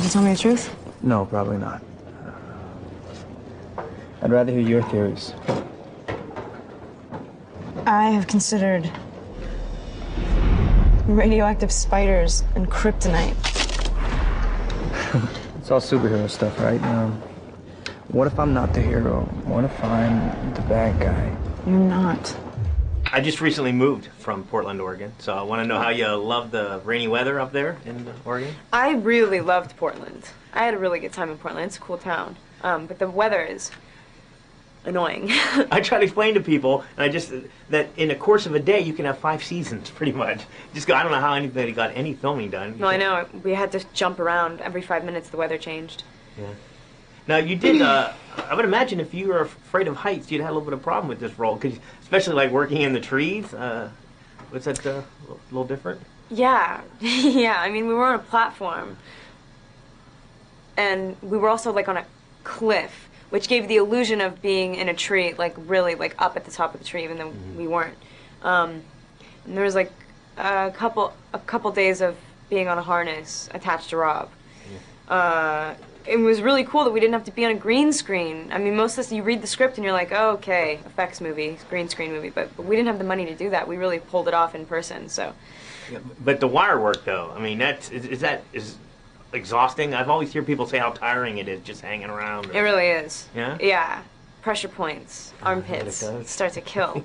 Did you tell me the truth? No, probably not. I'd rather hear your theories. I have considered radioactive spiders and kryptonite. It's all superhero stuff, right? What if I'm not the hero? What if I'm the bad guy? You're not. I just recently moved from Portland, Oregon, so I want to know how you love the rainy weather up there in Oregon. I really loved Portland. I had a really good time in Portland. It's a cool town, but the weather is annoying. I try to explain to people, and that in the course of a day you can have 5 seasons, pretty much. I don't know how anybody got any filming done. No, I know. We had to jump around every 5 minutes. The weather changed. Yeah. Now you did. I would imagine if you were afraid of heights, you'd have a little bit of problem with this role, because especially like working in the trees. Was that a little different? Yeah, yeah. I mean, we were on a platform, and we were also like on a cliff, which gave the illusion of being in a tree, like really like up at the top of the tree, even though we weren't. And there was like a couple days of being on a harness attached to Rob. It was really cool that we didn't have to be on a green screen. I mean, most of this, you read the script and you're like, oh, okay, effects movie, green screen movie, but we didn't have the money to do that. We really pulled it off in person, so. Yeah, but the wire work, though, I mean, is exhausting? I've always heard people say how tiring it is just hanging around. It really is. Yeah? Yeah. Pressure points, armpits, start to kill.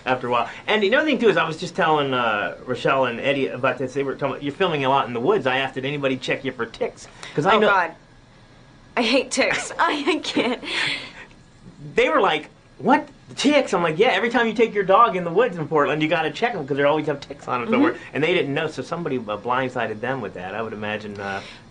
After a while. And the other thing, too, is I was just telling Rochelle and Eddie about this. They were talking about, you're filming a lot in the woods. I asked, did anybody check you for ticks? Because I know. Oh, God. I hate ticks. I can't. They were like, what? Ticks? I'm like, yeah, every time you take your dog in the woods in Portland, you got to check them because they always have ticks on them somewhere. And they didn't know, so somebody blindsided them with that, I would imagine.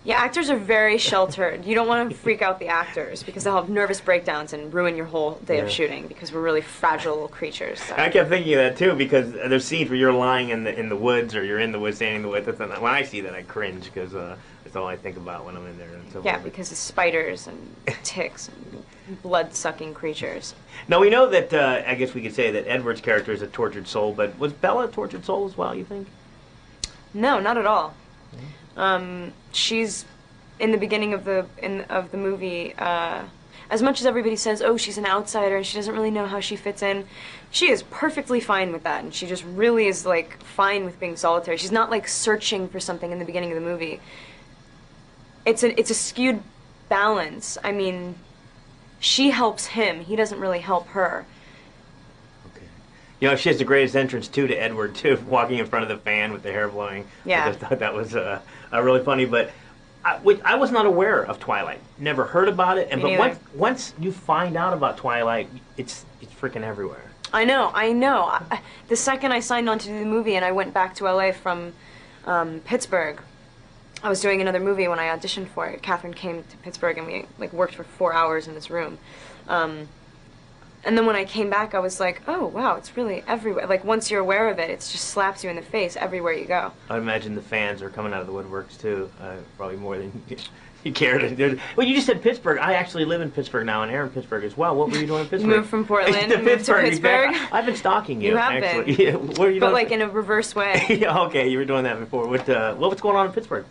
Yeah, actors are very sheltered. You don't want to freak out the actors because they'll have nervous breakdowns and ruin your whole day of shooting because we're really fragile little creatures. So. I kept thinking of that, too, because there's scenes where you're lying in the woods or you're in the woods standing in the woods. When I see that, I cringe because that's all I think about when I'm in there. Yeah, because of spiders and ticks and blood-sucking creatures. Now, we know that, I guess we could say that Edward's character is a tortured soul, but was Bella a tortured soul as well, you think? No, not at all. She's, in the beginning of the movie, as much as everybody says, oh, she's an outsider and she doesn't really know how she fits in, she is perfectly fine with that, and she just really is, like, fine with being solitary. She's not, like, searching for something in the beginning of the movie. It's a skewed balance. I mean, she helps him. He doesn't really help her. Okay. You know, she has the greatest entrance, too, to Edward, too, walking in front of the fan with the hair blowing. Yeah. I thought that was really funny, but I was not aware of Twilight. Never heard about it. But once you find out about Twilight, it's freaking everywhere. I know. The second I signed on to do the movie and I went back to LA from Pittsburgh, I was doing another movie when I auditioned for it. Catherine came to Pittsburgh and we like worked for 4 hours in this room. And then when I came back, I was like, oh, wow, it's really everywhere. Like, once you're aware of it, it just slaps you in the face everywhere you go. I imagine the fans are coming out of the woodworks, too, probably more than you care to. Well, you just said Pittsburgh. I actually live in Pittsburgh now, and Aaron in Pittsburgh as well. What were you doing in Pittsburgh? You moved from Portland to Pittsburgh. Exactly. I've been stalking you, You have actually. been. Yeah, what are you but, doing? like, in a reverse way. Yeah, okay, you were doing that before. What's going on in Pittsburgh?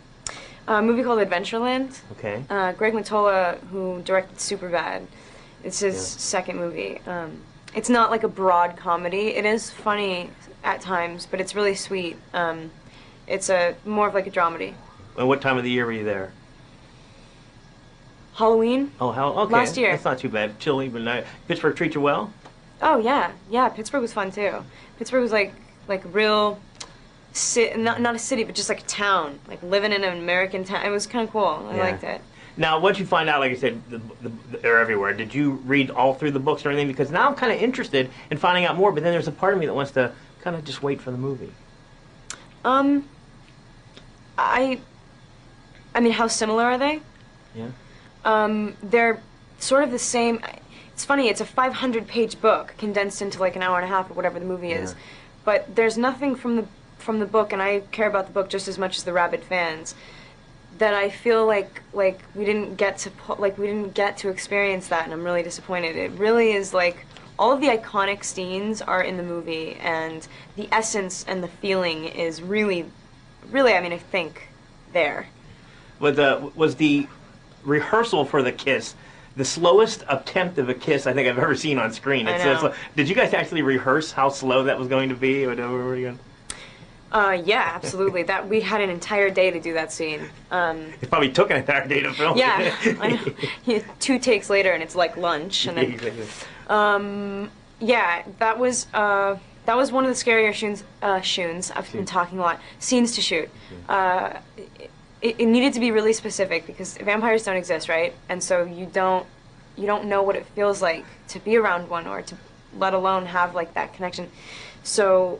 A movie called Adventureland. Okay. Greg Mottola, who directed Superbad, it's his second movie. It's not like a broad comedy. It is funny at times, but it's really sweet. It's more of like a dramedy. And what time of the year were you there? Halloween. Oh, okay. Last year. That's not too bad. Chilly, but nice. Pittsburgh treat you well? Oh yeah. Pittsburgh was fun too. Pittsburgh was like real, not a city, but just like a town, like living in an American town. It was kind of cool. I liked it. Now, once you find out, like I said, they're everywhere, did you read all through the books or anything? Because now I'm kind of interested in finding out more, but then there's a part of me that wants to kind of just wait for the movie. I mean, how similar are they? Yeah. They're sort of the same. It's funny, it's a 500-page book condensed into like an hour and a half or whatever the movie is. But there's nothing from the book, and I care about the book just as much as the rabid fans, that I feel like we didn't get to experience that, and I'm really disappointed. It really is like all of the iconic scenes are in the movie, and the essence and the feeling is really, I mean, I think there. Was the rehearsal for the kiss the slowest attempt of a kiss I think I've ever seen on screen? I know. Did you guys actually rehearse how slow that was going to be? Or whatever were you going? Yeah, absolutely. That we had an entire day to do that scene. It probably took an entire day to film. Yeah, I know. 2 takes later, and it's like lunch. And then, yeah, that was one of the scarier scenes. I've been talking a lot. Scenes to shoot. It needed to be really specific because vampires don't exist, right? And so you don't know what it feels like to be around one, or to let alone have like that connection. So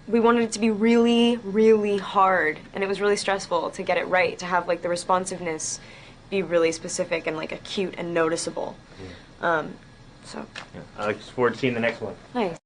we wanted it to be really, really hard, and it was really stressful to get it right, to have like the responsiveness be really specific and like acute and noticeable. So I look forward to seeing the next one. Nice.